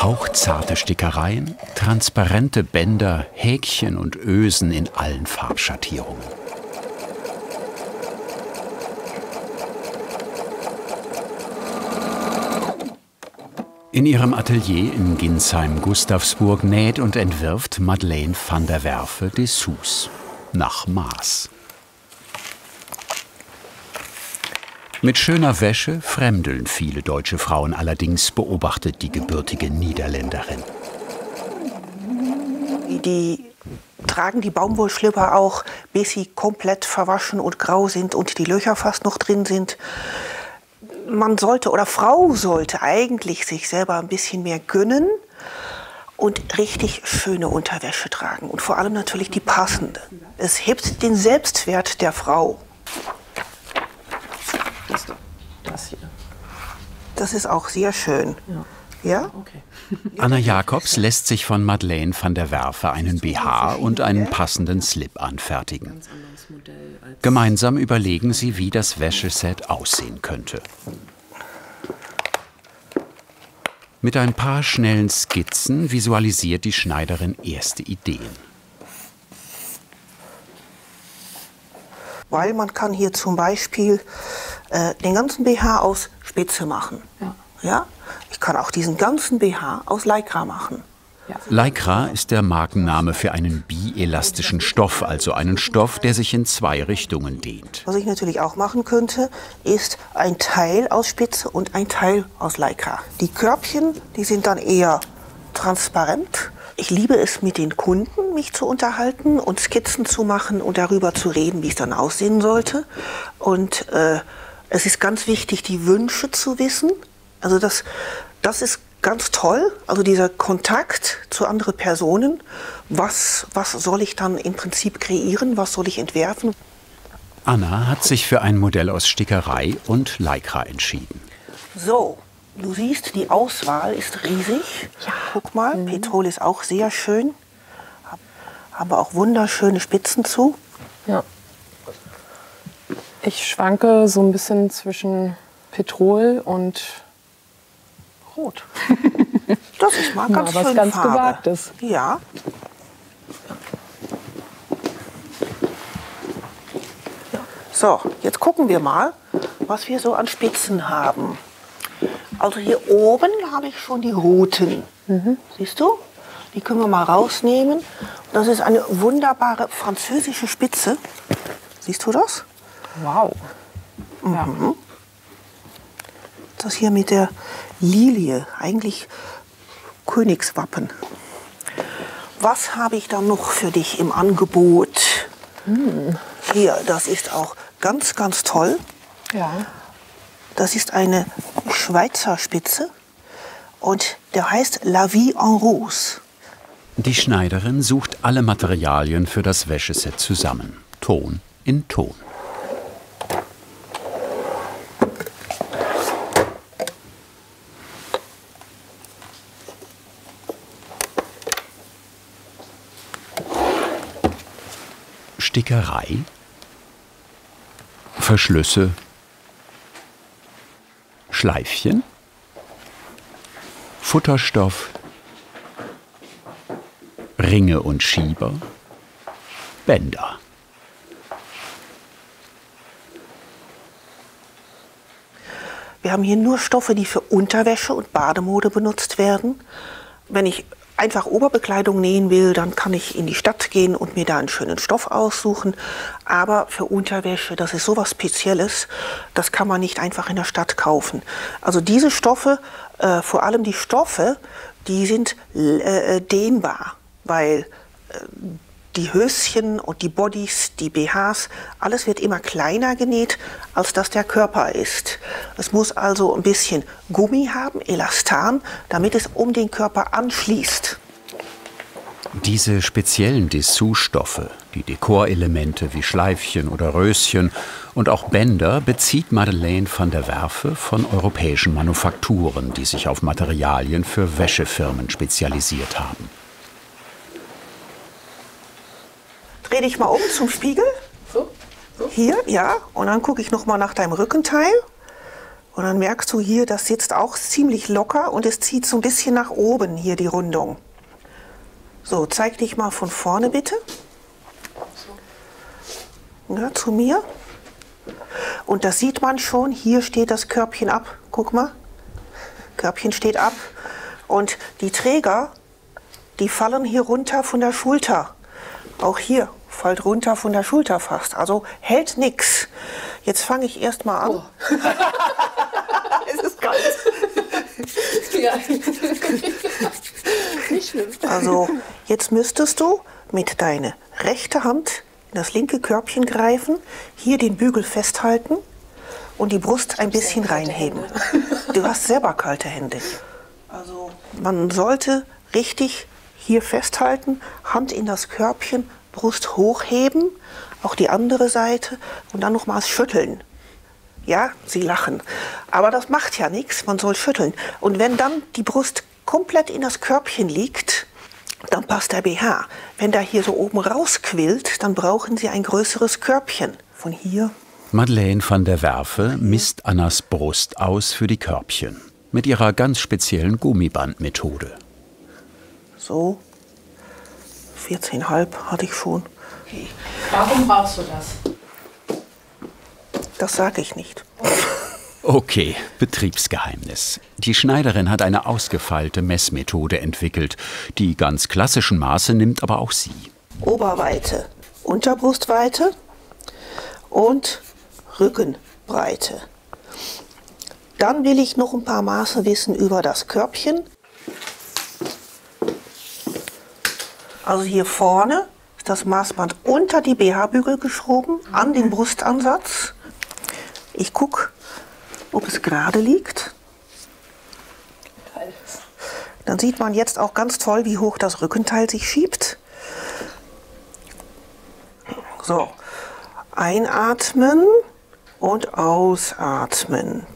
Hauchzarte Stickereien, transparente Bänder, Häkchen und Ösen in allen Farbschattierungen. In ihrem Atelier in Ginsheim-Gustavsburg näht und entwirft Madeleine van der Werve Dessous nach Maß. Mit schöner Wäsche fremdeln viele deutsche Frauen allerdings, beobachtet die gebürtige Niederländerin. Die tragen die Baumwollschlipper auch, bis sie komplett verwaschen und grau sind und die Löcher fast noch drin sind. Man sollte oder Frau sollte eigentlich sich selber ein bisschen mehr gönnen und richtig schöne Unterwäsche tragen. Und vor allem natürlich die passende. Es hebt den Selbstwert der Frau. Das hier. Das ist auch sehr schön. Ja? Ja? Okay. Anna Jacobs lässt sich von Madeleine van der Werve einen BH und einen passenden Slip anfertigen. Gemeinsam überlegen sie, wie das Wäscheset aussehen könnte. Mit ein paar schnellen Skizzen visualisiert die Schneiderin erste Ideen. Weil man kann hier zum Beispiel den ganzen BH aus Spitze machen. Ja. Ja? Ich kann auch diesen ganzen BH aus Lycra machen. Ja. Lycra ist der Markenname für einen bielastischen Stoff, also einen Stoff, der sich in zwei Richtungen dehnt. Was ich natürlich auch machen könnte, ist ein Teil aus Spitze und ein Teil aus Lycra. Die Körbchen, die sind dann eher transparent. Ich liebe es, mit den Kunden mich zu unterhalten und Skizzen zu machen und darüber zu reden, wie es dann aussehen sollte. Und es ist ganz wichtig, die Wünsche zu wissen. Also das ist ganz toll, also dieser Kontakt zu anderen Personen. Was soll ich dann im Prinzip kreieren, was soll ich entwerfen? Anna hat sich für ein Modell aus Stickerei und Lycra entschieden. So, du siehst, die Auswahl ist riesig. Ja. Guck mal, Petrol ist auch sehr schön. Haben wir auch wunderschöne Spitzen zu. Ja. Ich schwanke so ein bisschen zwischen Petrol und Rot. Das ist mal ganz was schön ganz Farbe. Gewagtes. Ja. So, jetzt gucken wir mal, was wir so an Spitzen haben. Also hier oben habe ich schon die roten. Siehst du? Die können wir mal rausnehmen. Das ist eine wunderbare französische Spitze. Siehst du das? Wow. Ja. Das hier mit der Lilie, eigentlich Königswappen. Was habe ich da noch für dich im Angebot? Hier, das ist auch ganz, ganz toll. Ja. Das ist eine Schweizer Spitze und der heißt La Vie en Rose. Die Schneiderin sucht alle Materialien für das Wäscheset zusammen, Ton in Ton. Stickerei, Verschlüsse, Schleifchen, Futterstoff, Ringe und Schieber, Bänder. Wir haben hier nur Stoffe, die für Unterwäsche und Bademode benutzt werden. Wenn ich einfach Oberbekleidung nähen will, dann kann ich in die Stadt gehen und mir da einen schönen Stoff aussuchen. Aber für Unterwäsche, das ist sowas Spezielles, das kann man nicht einfach in der Stadt kaufen. Also diese Stoffe, vor allem die Stoffe, die sind dehnbar, weil die Höschen und die Bodys, die BHs, alles wird immer kleiner genäht, als das der Körper ist. Es muss also ein bisschen Gummi haben, Elastan, damit es um den Körper anschließt. Diese speziellen Dessous-Stoffe, die Dekorelemente wie Schleifchen oder Röschen und auch Bänder, bezieht Madeleine van der Werve von europäischen Manufakturen, die sich auf Materialien für Wäschefirmen spezialisiert haben. Dreh dich mal um zum Spiegel. So? Hier, ja. Und dann gucke ich noch mal nach deinem Rückenteil. Und dann merkst du hier, das sitzt auch ziemlich locker und es zieht so ein bisschen nach oben hier die Rundung. So, zeig dich mal von vorne bitte. Ja, zu mir. Und das sieht man schon, hier steht das Körbchen ab. Guck mal, Körbchen steht ab. Und die Träger, die fallen hier runter von der Schulter. Auch hier fällt runter von der Schulter fast. Also hält nichts. Jetzt fange ich erst mal an. Oh. Es ist kalt. Ja. Nicht schlimm. Also jetzt müsstest du mit deiner rechten Hand in das linke Körbchen greifen, hier den Bügel festhalten und die Brust ein bisschen reinheben. Du hast selber kalte Hände. Also man sollte richtig hier festhalten, Hand in das Körbchen, Brust hochheben, auch die andere Seite und dann nochmals schütteln. Ja, sie lachen. Aber das macht ja nichts, man soll schütteln. Und wenn dann die Brust komplett in das Körbchen liegt, dann passt der BH. Wenn der hier so oben rausquillt, dann brauchen Sie ein größeres Körbchen. Von hier. Madeleine van der Werfe misst Annas Brust aus für die Körbchen. Mit ihrer ganz speziellen Gummibandmethode. So, 14,5 hatte ich schon. Okay. Warum brauchst du das? Das sage ich nicht. Okay, Betriebsgeheimnis. Die Schneiderin hat eine ausgefeilte Messmethode entwickelt. Die ganz klassischen Maße nimmt aber auch sie. Oberweite, Unterbrustweite und Rückenbreite. Dann will ich noch ein paar Maße wissen über das Körbchen. Also hier vorne ist das Maßband unter die BH-Bügel geschoben, an den Brustansatz. Ich gucke, ob es gerade liegt. Dann sieht man jetzt auch ganz toll, wie hoch das Rückenteil sich schiebt. So, einatmen und ausatmen.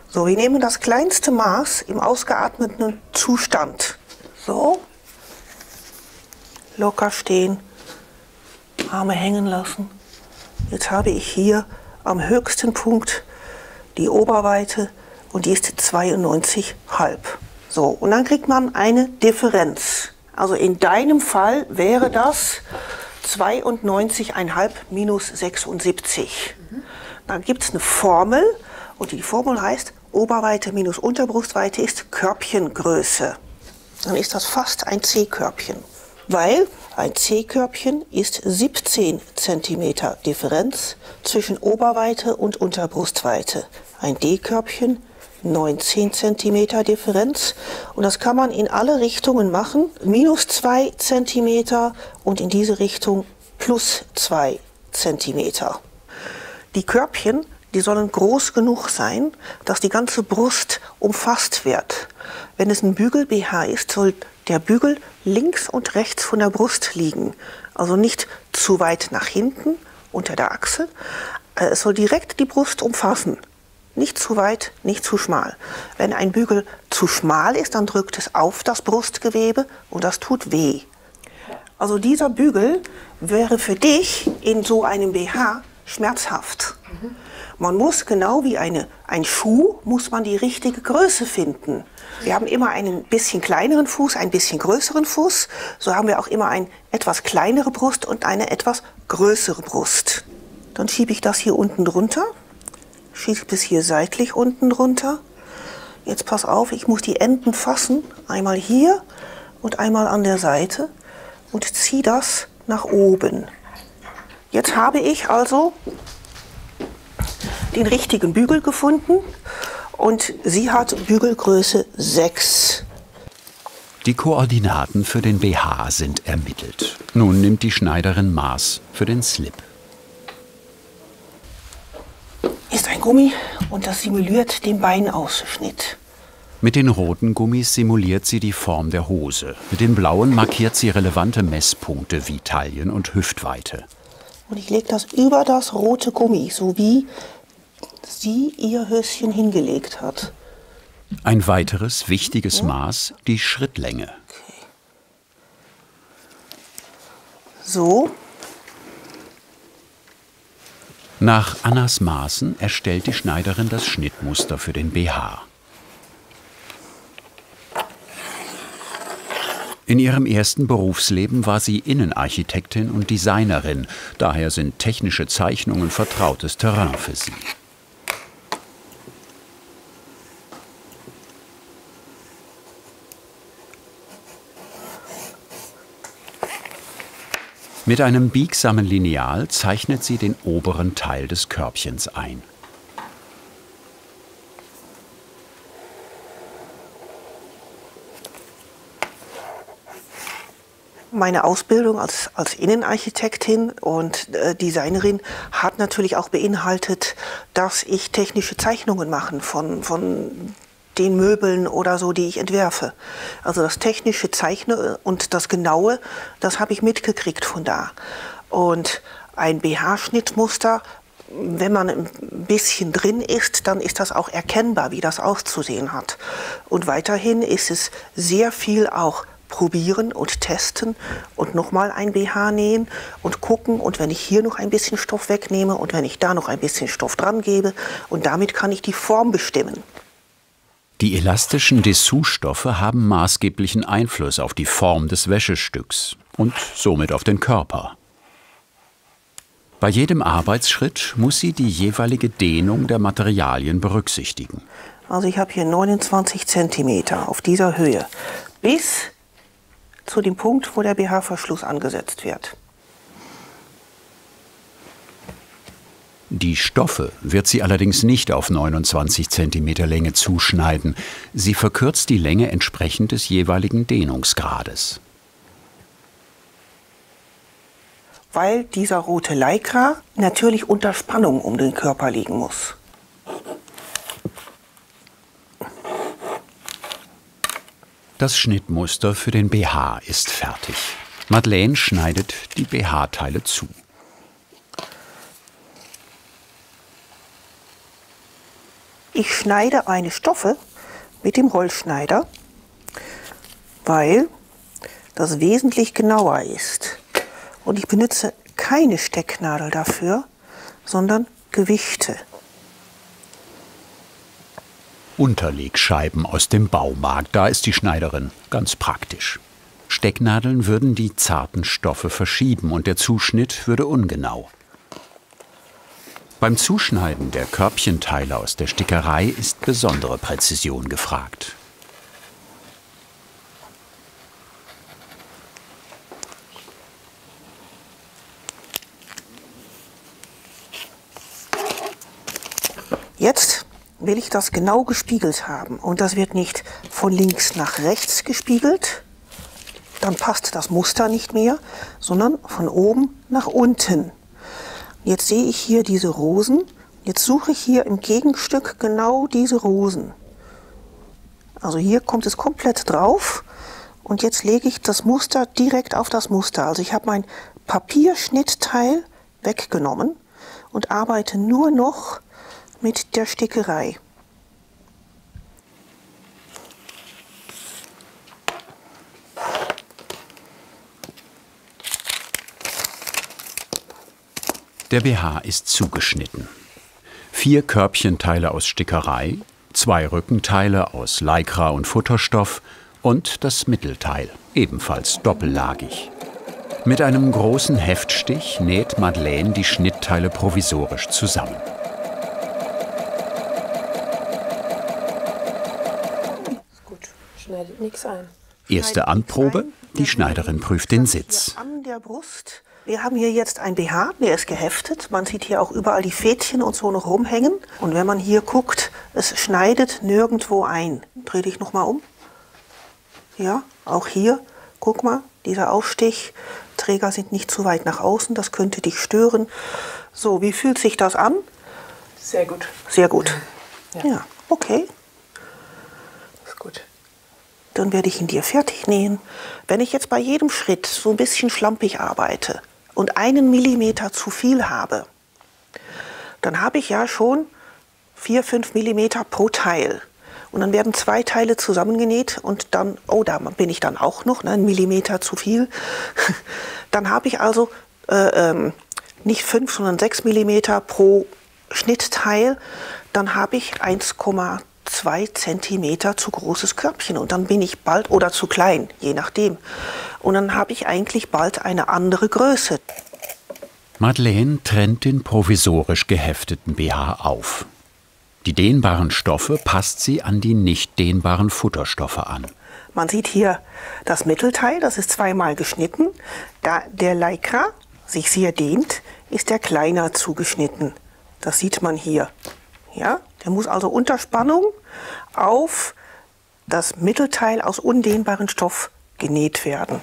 So, wir nehmen das kleinste Maß im ausgeatmeten Zustand. So, locker stehen, Arme hängen lassen. Jetzt habe ich hier am höchsten Punkt die Oberweite und die ist 92,5. So, und dann kriegt man eine Differenz. Also in deinem Fall wäre das 92,5 minus 76. Dann gibt es eine Formel und die Formel heißt, Oberweite minus Unterbrustweite ist Körbchengröße. Dann ist das fast ein C-Körbchen, weil ein C-Körbchen ist 17 cm Differenz zwischen Oberweite und Unterbrustweite. Ein D-Körbchen 19 cm Differenz und das kann man in alle Richtungen machen. Minus 2 cm und in diese Richtung plus 2 cm. Die Körbchen, die sollen groß genug sein, dass die ganze Brust umfasst wird. Wenn es ein Bügel-BH ist, soll der Bügel links und rechts von der Brust liegen. Also nicht zu weit nach hinten unter der Achsel. Es soll direkt die Brust umfassen. Nicht zu weit, nicht zu schmal. Wenn ein Bügel zu schmal ist, dann drückt es auf das Brustgewebe und das tut weh. Also dieser Bügel wäre für dich in so einem BH schmerzhaft. Man muss, genau wie ein Schuh, muss man die richtige Größe finden. Wir haben immer einen bisschen kleineren Fuß, einen bisschen größeren Fuß. So haben wir auch immer eine etwas kleinere Brust und eine etwas größere Brust. Dann schiebe ich das hier unten drunter. Schiebe bis hier seitlich unten drunter. Jetzt pass auf, ich muss die Enden fassen. Einmal hier und einmal an der Seite. Und ziehe das nach oben. Jetzt habe ich also den richtigen Bügel gefunden und sie hat Bügelgröße 6. Die Koordinaten für den BH sind ermittelt. Nun nimmt die Schneiderin Maß für den Slip. Ist ein Gummi und das simuliert den Beinausschnitt. Mit den roten Gummis simuliert sie die Form der Hose. Mit den blauen markiert sie relevante Messpunkte wie Taillen- und Hüftweite. Und ich lege das über das rote Gummi, so wie sie ihr Höschen hingelegt hat. Ein weiteres wichtiges Maß, die Schrittlänge. Okay. So. Nach Annas Maßen erstellt die Schneiderin das Schnittmuster für den BH. In ihrem ersten Berufsleben war sie Innenarchitektin und Designerin. Daher sind technische Zeichnungen vertrautes Terrain für sie. Mit einem biegsamen Lineal zeichnet sie den oberen Teil des Körbchens ein. Meine Ausbildung als Innenarchitektin und Designerin hat natürlich auch beinhaltet, dass ich technische Zeichnungen mache von den Möbeln oder so, die ich entwerfe. Also das technische Zeichnen und das Genaue, das habe ich mitgekriegt von da. Und ein BH-Schnittmuster, wenn man ein bisschen drin ist, dann ist das auch erkennbar, wie das auszusehen hat. Und weiterhin ist es sehr viel auch probieren und testen und nochmal ein BH nähen und gucken. Und wenn ich hier noch ein bisschen Stoff wegnehme und wenn ich da noch ein bisschen Stoff dran gebe, und damit kann ich die Form bestimmen. Die elastischen Dessous-Stoffe haben maßgeblichen Einfluss auf die Form des Wäschestücks und somit auf den Körper. Bei jedem Arbeitsschritt muss sie die jeweilige Dehnung der Materialien berücksichtigen. Also ich habe hier 29 cm auf dieser Höhe bis zu dem Punkt, wo der BH-Verschluss angesetzt wird. Die Stoffe wird sie allerdings nicht auf 29 cm Länge zuschneiden. Sie verkürzt die Länge entsprechend des jeweiligen Dehnungsgrades. Weil dieser rote Lycra natürlich unter Spannung um den Körper liegen muss. Das Schnittmuster für den BH ist fertig. Madeleine schneidet die BH-Teile zu. Ich schneide meine Stoffe mit dem Rollschneider, weil das wesentlich genauer ist. Und ich benutze keine Stecknadel dafür, sondern Gewichte. Unterlegscheiben aus dem Baumarkt, da ist die Schneiderin ganz praktisch. Stecknadeln würden die zarten Stoffe verschieben und der Zuschnitt würde ungenau. Beim Zuschneiden der Körbchenteile aus der Stickerei ist besondere Präzision gefragt. Jetzt will ich das genau gespiegelt haben. Und das wird nicht von links nach rechts gespiegelt, dann passt das Muster nicht mehr, sondern von oben nach unten. Jetzt sehe ich hier diese Rosen. Jetzt suche ich hier im Gegenstück genau diese Rosen. Also hier kommt es komplett drauf. Und jetzt lege ich das Muster direkt auf das Muster. Also ich habe mein Papierschnittteil weggenommen und arbeite nur noch mit der Stickerei. Der BH ist zugeschnitten. 4 Körbchenteile aus Stickerei, 2 Rückenteile aus Lycra und Futterstoff und das Mittelteil, ebenfalls doppellagig. Mit einem großen Heftstich näht Madeleine die Schnittteile provisorisch zusammen. Gut, schneidet nichts ein. Erste Anprobe, die Schneiderin prüft den Sitz. An der Brust. Wir haben hier jetzt ein BH, der ist geheftet. Man sieht hier auch überall die Fädchen und so noch rumhängen. Und wenn man hier guckt, es schneidet nirgendwo ein. Dreh dich noch mal um. Ja, auch hier, guck mal, dieser Aufstich. Träger sind nicht zu weit nach außen, das könnte dich stören. So, wie fühlt sich das an? Sehr gut. Sehr gut. Ja. Ja, okay. Das ist gut. Dann werde ich ihn dir fertig nähen. Wenn ich jetzt bei jedem Schritt so ein bisschen schlampig arbeite und 1 Millimeter zu viel habe, dann habe ich ja schon 4-5 Millimeter pro Teil. Und dann werden 2 Teile zusammengenäht und dann, oh, da bin ich dann auch noch, 1 Millimeter zu viel. Dann habe ich also nicht 5, sondern 6 mm pro Schnittteil, dann habe ich 1,2 cm zu großes Körbchen und dann bin ich bald, oder zu klein, je nachdem. Und dann habe ich eigentlich bald eine andere Größe. Madeleine trennt den provisorisch gehefteten BH auf. Die dehnbaren Stoffe passt sie an die nicht dehnbaren Futterstoffe an. Man sieht hier das Mittelteil, das ist zweimal geschnitten. Da der Lycra sich sehr dehnt, ist der kleiner zugeschnitten. Das sieht man hier. Ja? Der muss also unter Spannung auf das Mittelteil aus undehnbarem Stoff genäht werden.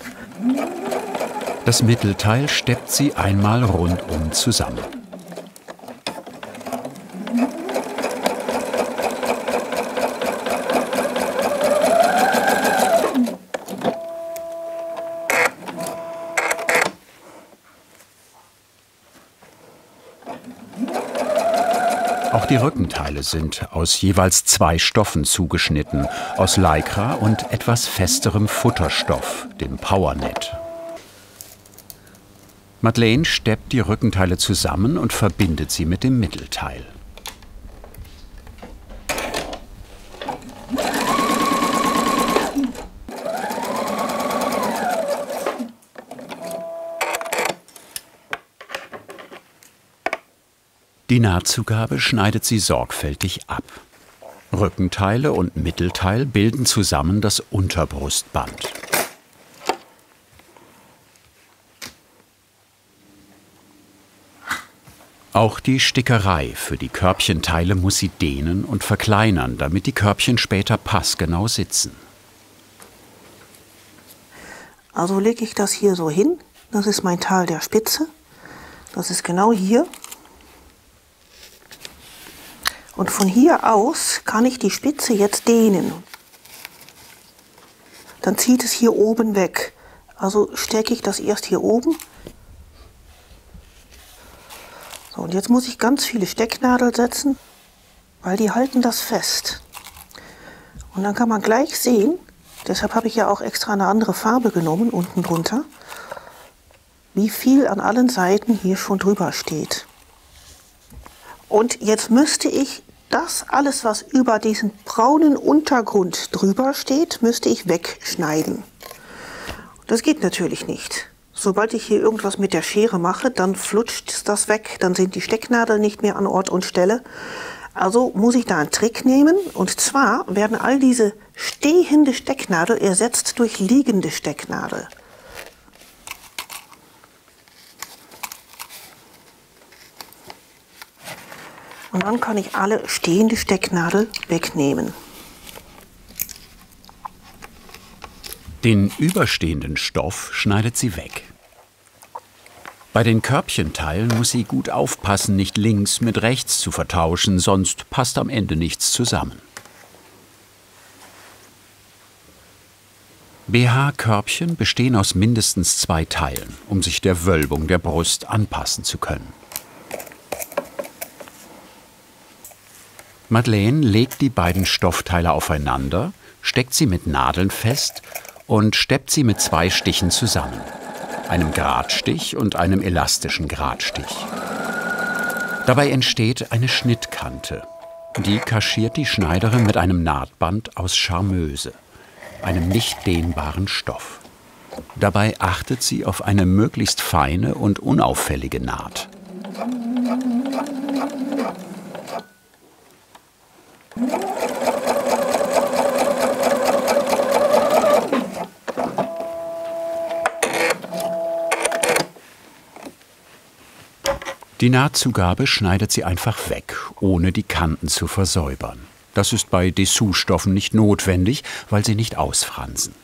Das Mittelteil steppt sie einmal rundum zusammen. Auch die Rückenteile sind aus jeweils 2 Stoffen zugeschnitten, aus Lycra und etwas festerem Futterstoff, dem Powernet. Madeleine steppt die Rückenteile zusammen und verbindet sie mit dem Mittelteil. Die Nahtzugabe schneidet sie sorgfältig ab. Rückenteile und Mittelteil bilden zusammen das Unterbrustband. Auch die Stickerei für die Körbchenteile muss sie dehnen und verkleinern, damit die Körbchen später passgenau sitzen. Also lege ich das hier so hin. Das ist mein Teil der Spitze. Das ist genau hier. Und von hier aus kann ich die Spitze jetzt dehnen. Dann zieht es hier oben weg. Also stecke ich das erst hier oben. So, und jetzt muss ich ganz viele Stecknadeln setzen, weil die halten das fest. Und dann kann man gleich sehen, deshalb habe ich ja auch extra eine andere Farbe genommen, unten drunter, wie viel an allen Seiten hier schon drüber steht. Und jetzt müsste ich das alles, was über diesen braunen Untergrund drüber steht, müsste ich wegschneiden. Das geht natürlich nicht. Sobald ich hier irgendwas mit der Schere mache, dann flutscht das weg, dann sind die Stecknadeln nicht mehr an Ort und Stelle. Also muss ich da einen Trick nehmen, und zwar werden all diese stehende Stecknadel ersetzt durch liegende Stecknadel. Und dann kann ich alle stehende Stecknadel wegnehmen. Den überstehenden Stoff schneidet sie weg. Bei den Körbchenteilen muss sie gut aufpassen, nicht links mit rechts zu vertauschen, sonst passt am Ende nichts zusammen. BH-Körbchen bestehen aus mindestens 2 Teilen, um sich der Wölbung der Brust anpassen zu können. Madeleine legt die beiden Stoffteile aufeinander, steckt sie mit Nadeln fest und steppt sie mit 2 Stichen zusammen, einem Gradstich und einem elastischen Gradstich. Dabei entsteht eine Schnittkante. Die kaschiert die Schneiderin mit einem Nahtband aus Charmeuse, einem nicht dehnbaren Stoff. Dabei achtet sie auf eine möglichst feine und unauffällige Naht. Die Nahtzugabe schneidet sie einfach weg, ohne die Kanten zu versäubern. Das ist bei Dessous-Stoffen nicht notwendig, weil sie nicht ausfransen.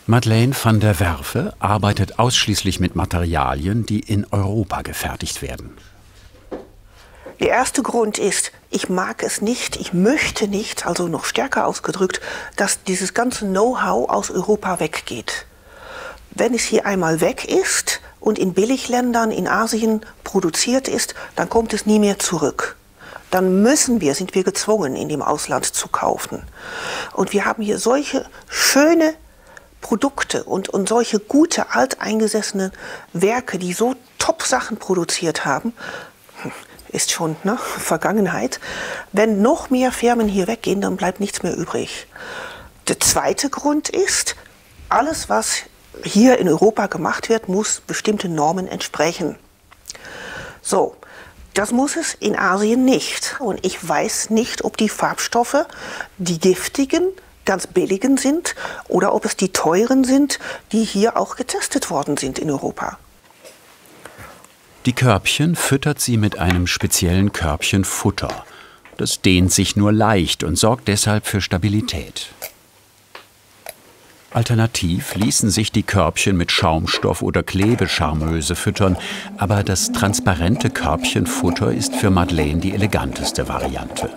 Madeleine van der Werve arbeitet ausschließlich mit Materialien, die in Europa gefertigt werden. Der erste Grund ist, ich mag es nicht, ich möchte nicht, also noch stärker ausgedrückt, dass dieses ganze Know-how aus Europa weggeht. Wenn es hier einmal weg ist und in Billigländern in Asien produziert ist, dann kommt es nie mehr zurück. dann sind wir gezwungen, in dem Ausland zu kaufen. Und wir haben hier solche schöne Produkte und solche gute, alteingesessene Werke, die so Top-Sachen produziert haben, ist schon Vergangenheit. Wenn noch mehr Firmen hier weggehen, dann bleibt nichts mehr übrig. Der zweite Grund ist, alles, was hier in Europa gemacht wird, muss bestimmten Normen entsprechen. So, das muss es in Asien nicht. Und ich weiß nicht, ob die Farbstoffe, die giftigen, ganz billigen sind oder ob es die teuren sind, die hier auch getestet worden sind in Europa. Die Körbchen füttert sie mit einem speziellen Körbchen Futter. Das dehnt sich nur leicht und sorgt deshalb für Stabilität. Alternativ ließen sich die Körbchen mit Schaumstoff oder Klebecharmeuse füttern, aber das transparente Körbchenfutter ist für Madeleine die eleganteste Variante.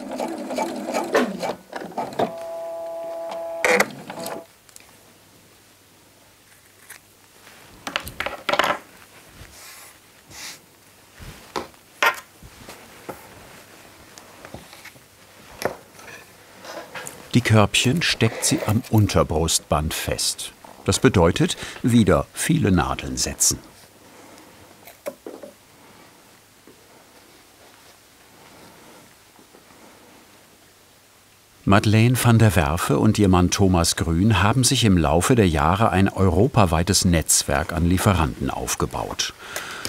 Die Körbchen steckt sie am Unterbrustband fest. Das bedeutet, wieder viele Nadeln setzen. Madeleine van der Werfe und ihr Mann Thomas Grün haben sich im Laufe der Jahre ein europaweites Netzwerk an Lieferanten aufgebaut.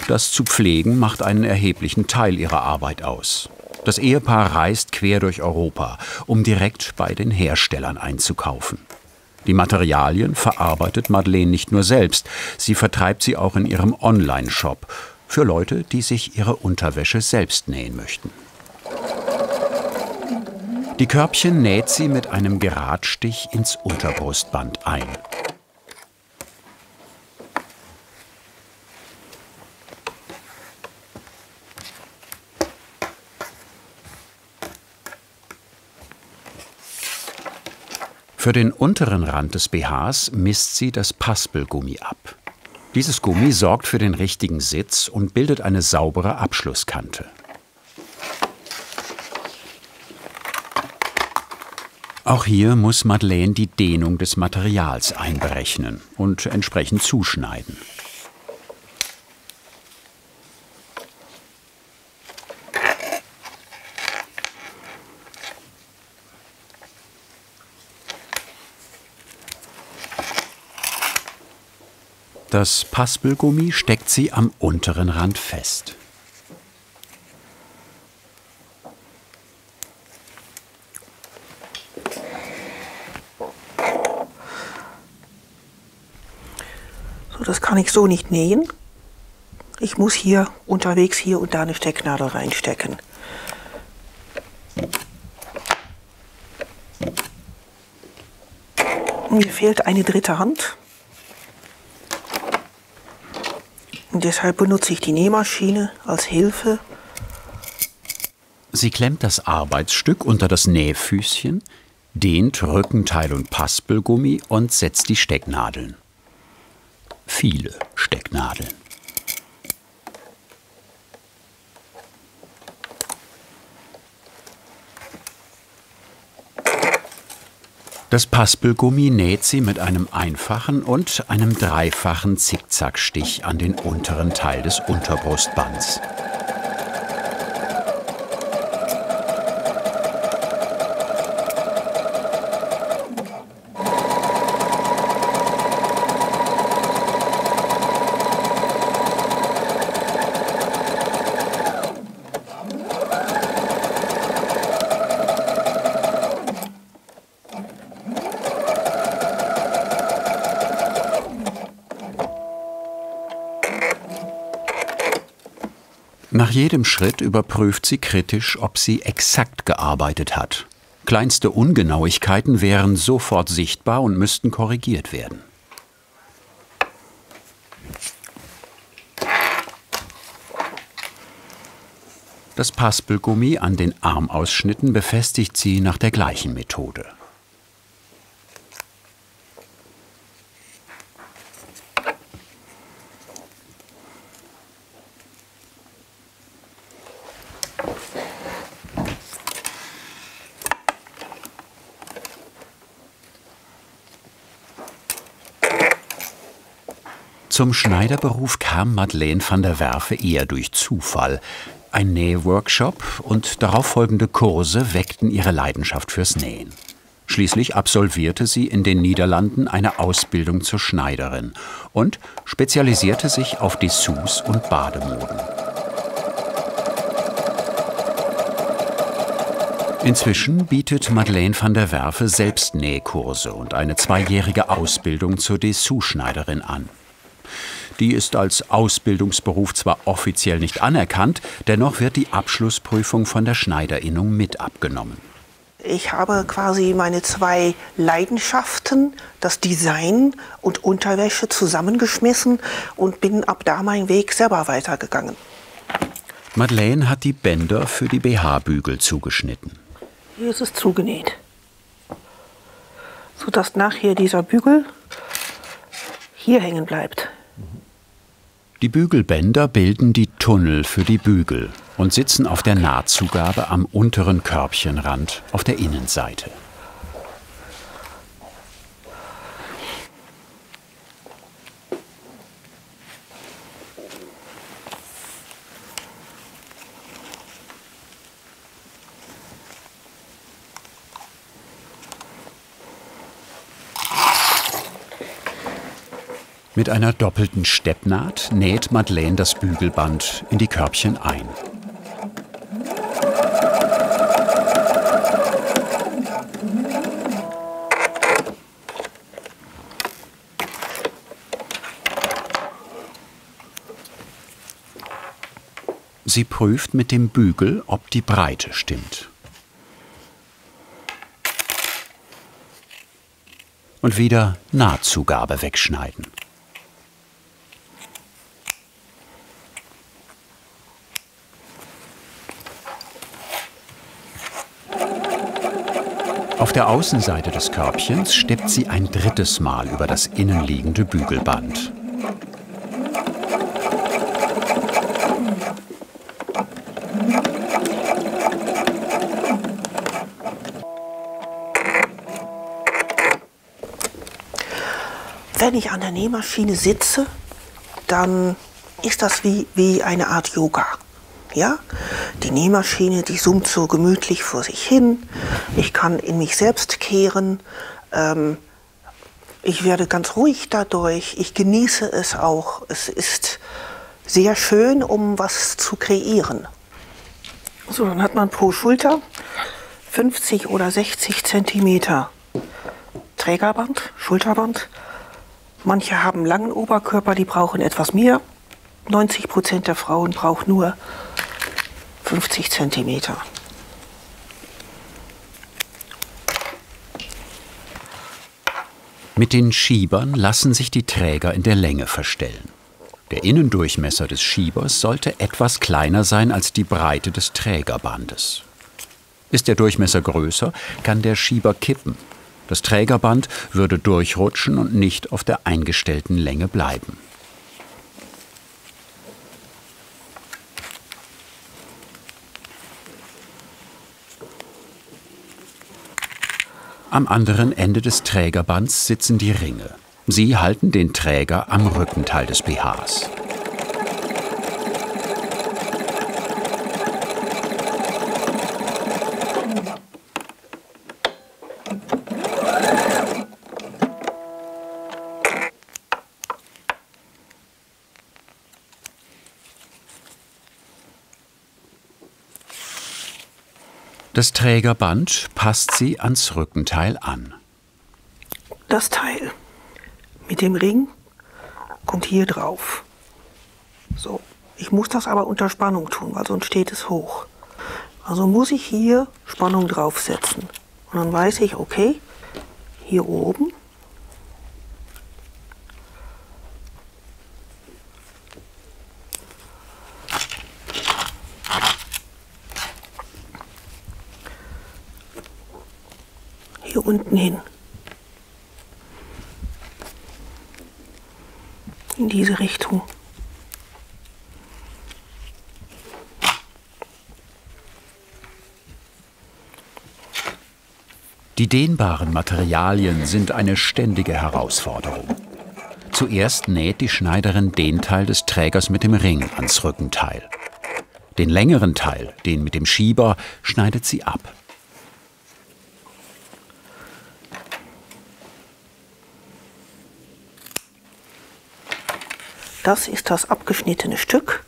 Das zu pflegen macht einen erheblichen Teil ihrer Arbeit aus. Das Ehepaar reist quer durch Europa, um direkt bei den Herstellern einzukaufen. Die Materialien verarbeitet Madeleine nicht nur selbst, sie vertreibt sie auch in ihrem Online-Shop für Leute, die sich ihre Unterwäsche selbst nähen möchten. Die Körbchen näht sie mit einem Geradstich ins Unterbrustband ein. Für den unteren Rand des BHs misst sie das Paspelgummi ab. Dieses Gummi sorgt für den richtigen Sitz und bildet eine saubere Abschlusskante. Auch hier muss Madeleine die Dehnung des Materials einberechnen und entsprechend zuschneiden. Das Paspelgummi steckt sie am unteren Rand fest. So, das kann ich so nicht nähen. Ich muss hier unterwegs hier und da eine Stecknadel reinstecken. Mir fehlt eine dritte Hand. Und deshalb benutze ich die Nähmaschine als Hilfe. Sie klemmt das Arbeitsstück unter das Nähfüßchen, dehnt Rückenteil und Paspelgummi und setzt die Stecknadeln. Viele Stecknadeln. Das Paspelgummi näht sie mit einem einfachen und einem dreifachen Zickzackstich an den unteren Teil des Unterbrustbands. Nach jedem Schritt überprüft sie kritisch, ob sie exakt gearbeitet hat. Kleinste Ungenauigkeiten wären sofort sichtbar und müssten korrigiert werden. Das Paspelgummi an den Armausschnitten befestigt sie nach der gleichen Methode. Zum Schneiderberuf kam Madeleine van der Werve eher durch Zufall. Ein Nähworkshop und darauffolgende Kurse weckten ihre Leidenschaft fürs Nähen. Schließlich absolvierte sie in den Niederlanden eine Ausbildung zur Schneiderin und spezialisierte sich auf Dessous und Bademoden. Inzwischen bietet Madeleine van der Werve selbst Nähkurse und eine 2-jährige Ausbildung zur Dessous-Schneiderin an. Die ist als Ausbildungsberuf zwar offiziell nicht anerkannt, dennoch wird die Abschlussprüfung von der Schneiderinnung mit abgenommen. Ich habe quasi meine 2 Leidenschaften, das Design und Unterwäsche, zusammengeschmissen und bin ab da meinen Weg selber weitergegangen. Madeleine hat die Bänder für die BH-Bügel zugeschnitten. Hier ist es zugenäht, sodass nachher dieser Bügel hier hängen bleibt. Die Bügelbänder bilden die Tunnel für die Bügel und sitzen auf der Nahtzugabe am unteren Körbchenrand auf der Innenseite. Mit einer doppelten Steppnaht näht Madeleine das Bügelband in die Körbchen ein. Sie prüft mit dem Bügel, ob die Breite stimmt. Und wieder Nahtzugabe wegschneiden. Auf der Außenseite des Körbchens steppt sie ein 3. Mal über das innenliegende Bügelband. Wenn ich an der Nähmaschine sitze, dann ist das wie eine Art Yoga. Ja? Die Nähmaschine, die summt so gemütlich vor sich hin. Ich kann in mich selbst kehren. Ich werde ganz ruhig dadurch. Ich genieße es auch. Es ist sehr schön, um was zu kreieren. So, dann hat man pro Schulter 50 oder 60 Zentimeter Trägerband, Schulterband. Manche haben langen Oberkörper, die brauchen etwas mehr. 90% der Frauen brauchen nur 50 Zentimeter. Mit den Schiebern lassen sich die Träger in der Länge verstellen. Der Innendurchmesser des Schiebers sollte etwas kleiner sein als die Breite des Trägerbandes. Ist der Durchmesser größer, kann der Schieber kippen. Das Trägerband würde durchrutschen und nicht auf der eingestellten Länge bleiben. Am anderen Ende des Trägerbands sitzen die Ringe. Sie halten den Träger am Rückenteil des BHs. Das Trägerband passt sie ans Rückenteil an. Das Teil mit dem Ring kommt hier drauf. So, ich muss das aber unter Spannung tun, weil sonst steht es hoch. Also muss ich hier Spannung draufsetzen. Und dann weiß ich, okay, hier oben hier unten hin. In diese Richtung. Die dehnbaren Materialien sind eine ständige Herausforderung. Zuerst näht die Schneiderin den Teil des Trägers mit dem Ring ans Rückenteil. Den längeren Teil, den mit dem Schieber, schneidet sie ab. Das ist das abgeschnittene Stück.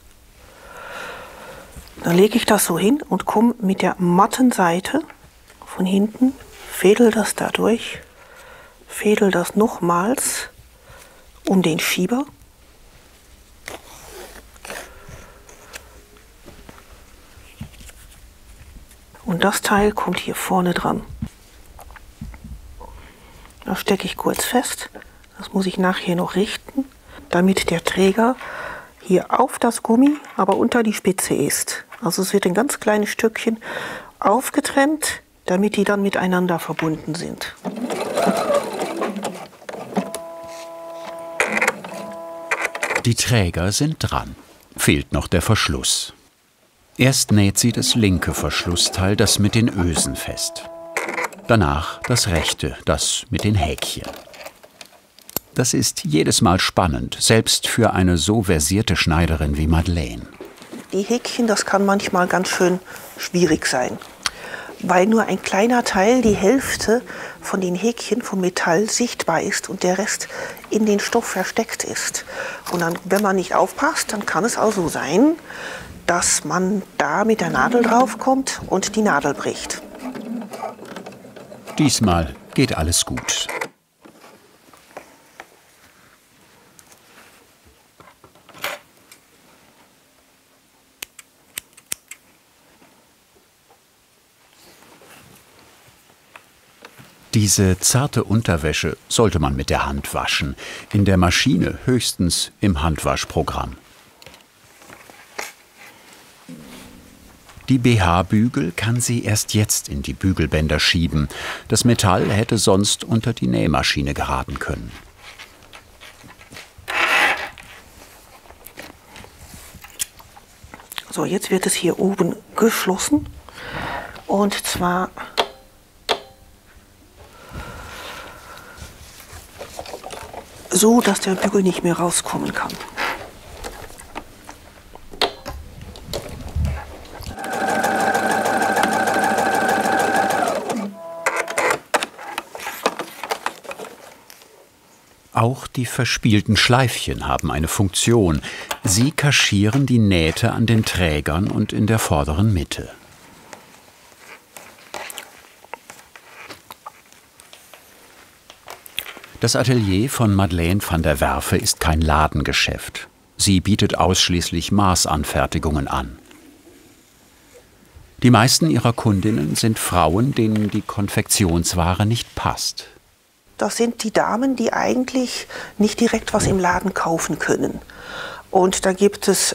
Dann lege ich das so hin und komme mit der matten Seite von hinten, fädel das da durch, fädel das nochmals um den Schieber. Und das Teil kommt hier vorne dran. Das stecke ich kurz fest. Das muss ich nachher noch richten, damit der Träger hier auf das Gummi, aber unter die Spitze ist. Also es wird in ganz kleine Stückchen aufgetrennt, damit die dann miteinander verbunden sind. Die Träger sind dran. Fehlt noch der Verschluss. Erst näht sie das linke Verschlussteil, das mit den Ösen, fest. Danach das rechte, das mit den Häkchen. Das ist jedes Mal spannend, selbst für eine so versierte Schneiderin wie Madeleine. Die Häkchen, das kann manchmal ganz schön schwierig sein, weil nur ein kleiner Teil, die Hälfte von den Häkchen vom Metall sichtbar ist und der Rest in den Stoff versteckt ist. Und dann, wenn man nicht aufpasst, dann kann es auch so sein, dass man da mit der Nadel drauf kommt und die Nadel bricht. Diesmal geht alles gut. Diese zarte Unterwäsche sollte man mit der Hand waschen, in der Maschine höchstens im Handwaschprogramm. Die BH-Bügel kann sie erst jetzt in die Bügelbänder schieben. Das Metall hätte sonst unter die Nähmaschine geraten können. So, jetzt wird es hier oben geschlossen. Und zwar so, dass der Bügel nicht mehr rauskommen kann. Auch die verspielten Schleifchen haben eine Funktion. Sie kaschieren die Nähte an den Trägern und in der vorderen Mitte. Das Atelier von Madeleine van der Werfe ist kein Ladengeschäft. Sie bietet ausschließlich Maßanfertigungen an. Die meisten ihrer Kundinnen sind Frauen, denen die Konfektionsware nicht passt. Das sind die Damen, die eigentlich nicht direkt was im Laden kaufen können. Und da gibt es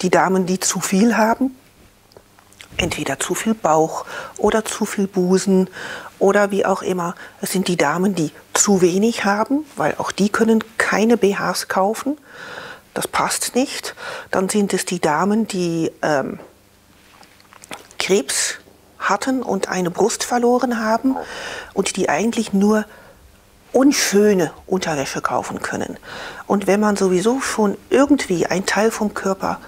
die Damen, die zu viel haben. Entweder zu viel Bauch oder zu viel Busen oder wie auch immer. Es sind die Damen, die zu wenig haben, weil auch die können keine BHs kaufen. Das passt nicht. Dann sind es die Damen, die Krebs hatten und eine Brust verloren haben und die eigentlich nur unschöne Unterwäsche kaufen können. Und wenn man sowieso schon irgendwie ein Teil vom Körper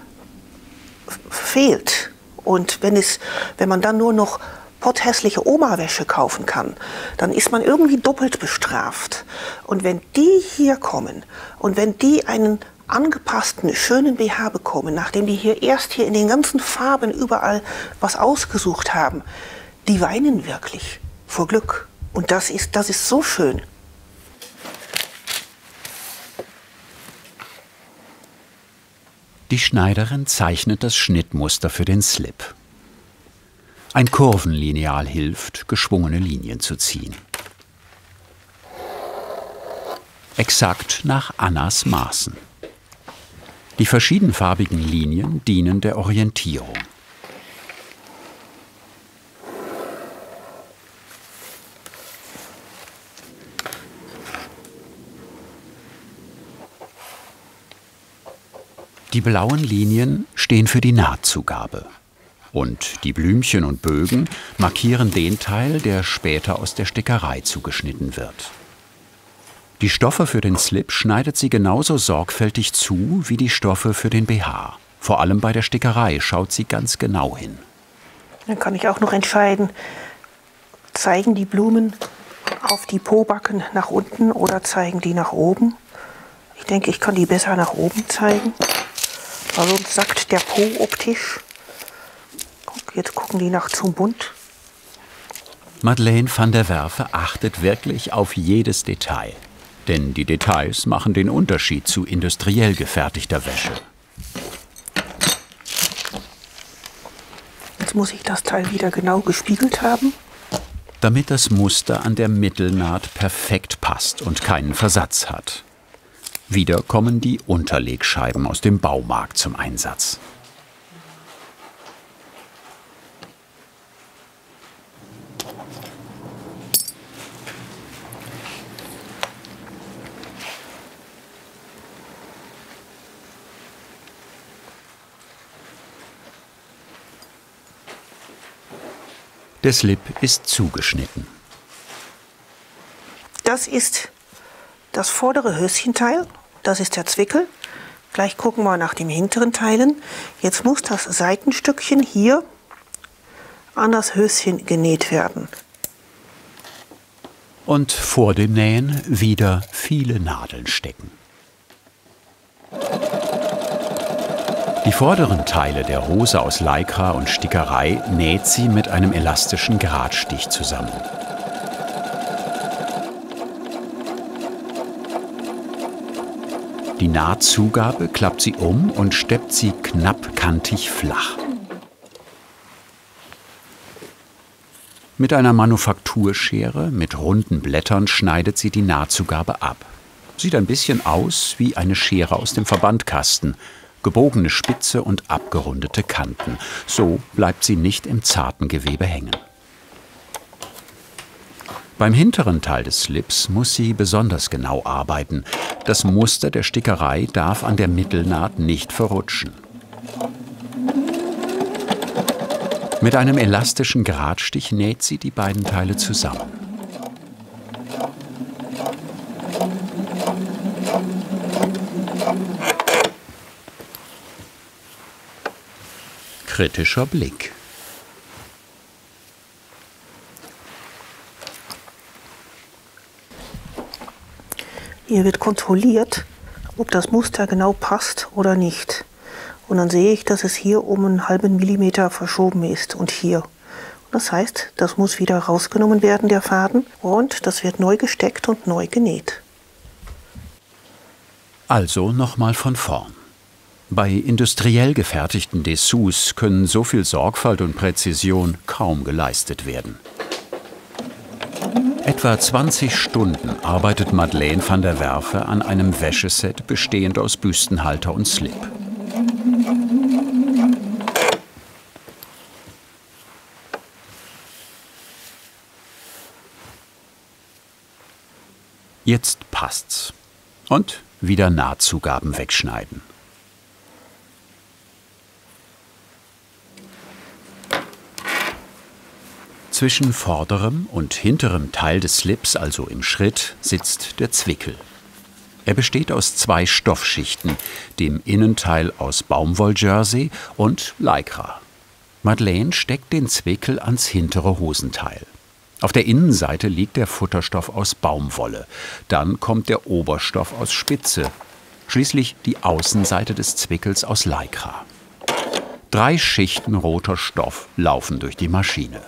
fehlt und wenn man dann nur noch potthässliche Oma-Wäsche kaufen kann, dann ist man irgendwie doppelt bestraft. Und wenn die hier kommen und wenn die einen angepassten, schönen BH bekommen, nachdem die hier erst in den ganzen Farben überall was ausgesucht haben, die weinen wirklich vor Glück. Und das ist so schön. Die Schneiderin zeichnet das Schnittmuster für den Slip. Ein Kurvenlineal hilft, geschwungene Linien zu ziehen. Exakt nach Annas Maßen. Die verschiedenfarbigen Linien dienen der Orientierung. Die blauen Linien stehen für die Nahtzugabe. Und die Blümchen und Bögen markieren den Teil, der später aus der Stickerei zugeschnitten wird. Die Stoffe für den Slip schneidet sie genauso sorgfältig zu wie die Stoffe für den BH. Vor allem bei der Stickerei schaut sie ganz genau hin. Dann kann ich auch noch entscheiden, zeigen die Blumen auf die Pobacken nach unten oder zeigen die nach oben. Ich denke, ich kann die besser nach oben zeigen, weil sonst sackt der Po optisch. Jetzt gucken die nach zum Bund. Madeleine van der Werve achtet wirklich auf jedes Detail. Denn die Details machen den Unterschied zu industriell gefertigter Wäsche. Jetzt muss ich das Teil wieder genau gespiegelt haben. Damit das Muster an der Mittelnaht perfekt passt und keinen Versatz hat. Wieder kommen die Unterlegscheiben aus dem Baumarkt zum Einsatz. Der Slip ist zugeschnitten. Das ist das vordere Höschenteil, das ist der Zwickel. Gleich gucken wir nach den hinteren Teilen. Jetzt muss das Seitenstückchen hier an das Höschen genäht werden. Und vor dem Nähen wieder viele Nadeln stecken. Die vorderen Teile der Hose aus Lycra und Stickerei näht sie mit einem elastischen Gradstich zusammen. Die Nahtzugabe klappt sie um und steppt sie knapp kantig flach. Mit einer Manufakturschere mit runden Blättern schneidet sie die Nahtzugabe ab. Sieht ein bisschen aus wie eine Schere aus dem Verbandkasten. Gebogene Spitze und abgerundete Kanten. So bleibt sie nicht im zarten Gewebe hängen. Beim hinteren Teil des Slips muss sie besonders genau arbeiten. Das Muster der Stickerei darf an der Mittelnaht nicht verrutschen. Mit einem elastischen Gradstich näht sie die beiden Teile zusammen. Kritischer Blick. Hier wird kontrolliert, ob das Muster genau passt oder nicht. Und dann sehe ich, dass es hier um einen halben Millimeter verschoben ist und hier. Und das heißt, das muss wieder rausgenommen werden, der Faden, und das wird neu gesteckt und neu genäht. Also nochmal von vorn. Bei industriell gefertigten Dessous können so viel Sorgfalt und Präzision kaum geleistet werden. Etwa 20 Stunden arbeitet Madeleine van der Werve an einem Wäscheset bestehend aus Büstenhalter und Slip. Jetzt passt's. Und wieder Nahtzugaben wegschneiden. Zwischen vorderem und hinterem Teil des Slips, also im Schritt, sitzt der Zwickel. Er besteht aus 2 Stoffschichten, dem Innenteil aus Baumwolljersey und Lycra. Madeleine steckt den Zwickel ans hintere Hosenteil. Auf der Innenseite liegt der Futterstoff aus Baumwolle. Dann kommt der Oberstoff aus Spitze. Schließlich die Außenseite des Zwickels aus Lycra. 3 Schichten roter Stoff laufen durch die Maschine.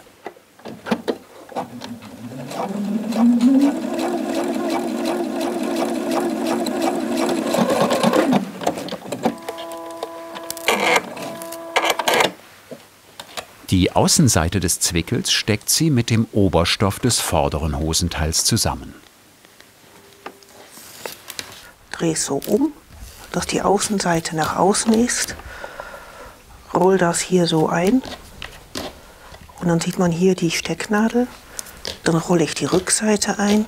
Die Außenseite des Zwickels steckt sie mit dem Oberstoff des vorderen Hosenteils zusammen. Drehe es so um, dass die Außenseite nach außen ist. Roll das hier so ein. Und dann sieht man hier die Stecknadel. Dann rolle ich die Rückseite ein.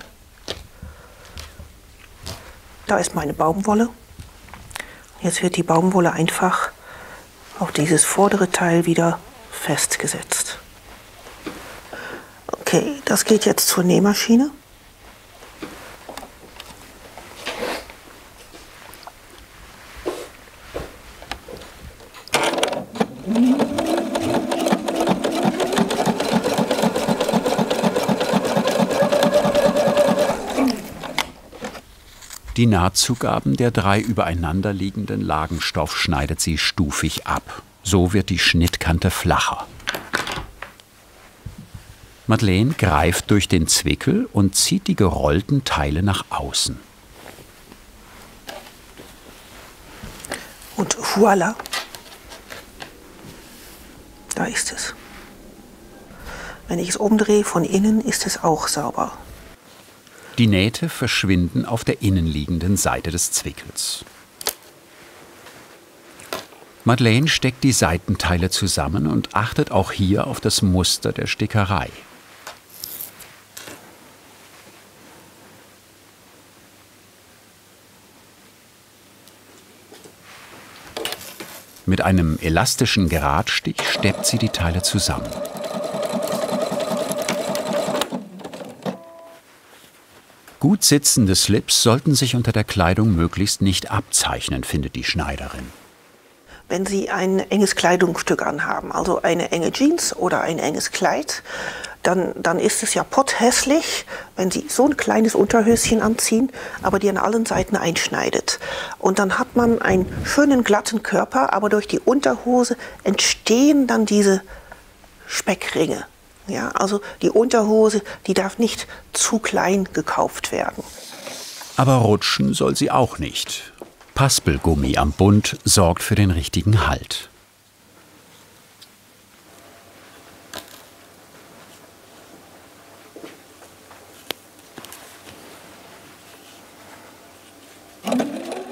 Da ist meine Baumwolle. Jetzt wird die Baumwolle einfach auf dieses vordere Teil wieder festgesetzt. Okay, das geht jetzt zur Nähmaschine. Die Nahtzugaben der 3 übereinander liegenden Lagen Stoff schneidet sie stufig ab. So wird die Schnittkante flacher. Madeleine greift durch den Zwickel und zieht die gerollten Teile nach außen. Und voilà, da ist es. Wenn ich es umdrehe von innen, ist es auch sauber. Die Nähte verschwinden auf der innenliegenden Seite des Zwickels. Madeleine steckt die Seitenteile zusammen und achtet auch hier auf das Muster der Stickerei. Mit einem elastischen Geradstich steppt sie die Teile zusammen. Gut sitzende Slips sollten sich unter der Kleidung möglichst nicht abzeichnen, findet die Schneiderin. Wenn Sie ein enges Kleidungsstück anhaben, also eine enge Jeans oder ein enges Kleid, dann ist es ja potthässlich, wenn Sie so ein kleines Unterhöschen anziehen, aber die an allen Seiten einschneidet. Und dann hat man einen schönen glatten Körper, aber durch die Unterhose entstehen dann diese Speckringe. Ja, also die Unterhose, die darf nicht zu klein gekauft werden. Aber rutschen soll sie auch nicht. Paspelgummi am Bund sorgt für den richtigen Halt.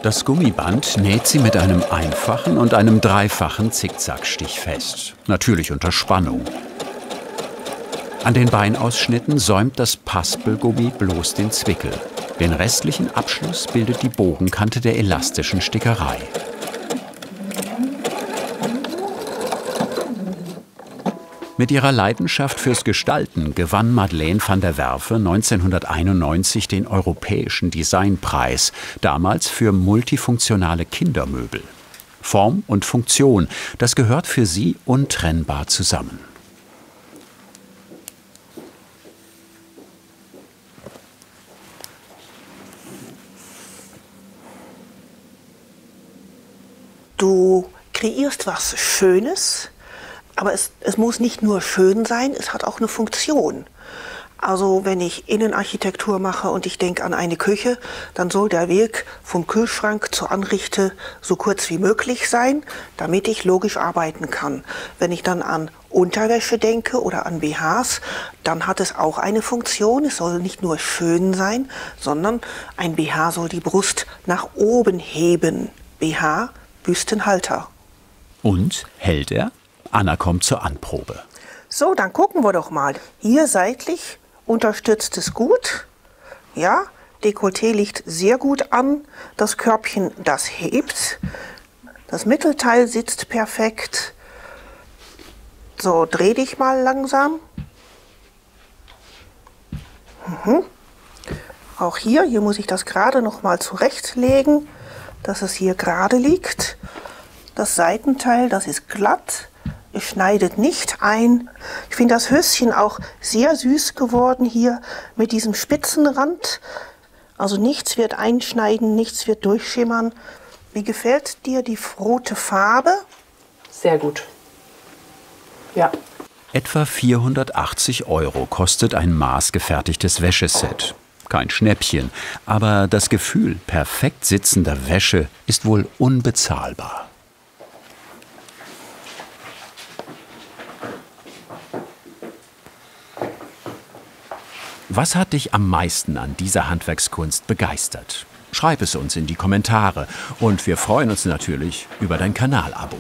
Das Gummiband näht sie mit einem einfachen und einem dreifachen Zickzackstich fest. Natürlich unter Spannung. An den Beinausschnitten säumt das Paspelgummi bloß den Zwickel. Den restlichen Abschluss bildet die Bogenkante der elastischen Stickerei. Mit ihrer Leidenschaft fürs Gestalten gewann Madeleine van der Werve 1991 den Europäischen Designpreis, damals für multifunktionale Kindermöbel. Form und Funktion, das gehört für sie untrennbar zusammen. Du kreierst was Schönes, aber es muss nicht nur schön sein, es hat auch eine Funktion. Also wenn ich Innenarchitektur mache und ich denke an eine Küche, dann soll der Weg vom Kühlschrank zur Anrichte so kurz wie möglich sein, damit ich logisch arbeiten kann. Wenn ich dann an Unterwäsche denke oder an BHs, dann hat es auch eine Funktion. Es soll nicht nur schön sein, sondern ein BH soll die Brust nach oben heben. BH, Büstenhalter. Und hält er? Anna kommt zur Anprobe. So, dann gucken wir doch mal. Hier seitlich unterstützt es gut. Ja, Dekolleté liegt sehr gut an. Das Körbchen, das hebt. Das Mittelteil sitzt perfekt. So, dreh dich mal langsam. Auch hier muss ich das gerade noch mal zurechtlegen, dass es hier gerade liegt. Das Seitenteil, das ist glatt. Es schneidet nicht ein. Ich finde das Höschen auch sehr süß geworden hier mit diesem Spitzenrand. Also nichts wird einschneiden, nichts wird durchschimmern. Wie gefällt dir die rote Farbe? Sehr gut. Ja. Etwa 480 € kostet ein maßgefertigtes Wäscheset. Kein Schnäppchen, aber das Gefühl perfekt sitzender Wäsche ist wohl unbezahlbar. Was hat dich am meisten an dieser Handwerkskunst begeistert? Schreib es uns in die Kommentare und wir freuen uns natürlich über dein Kanalabo.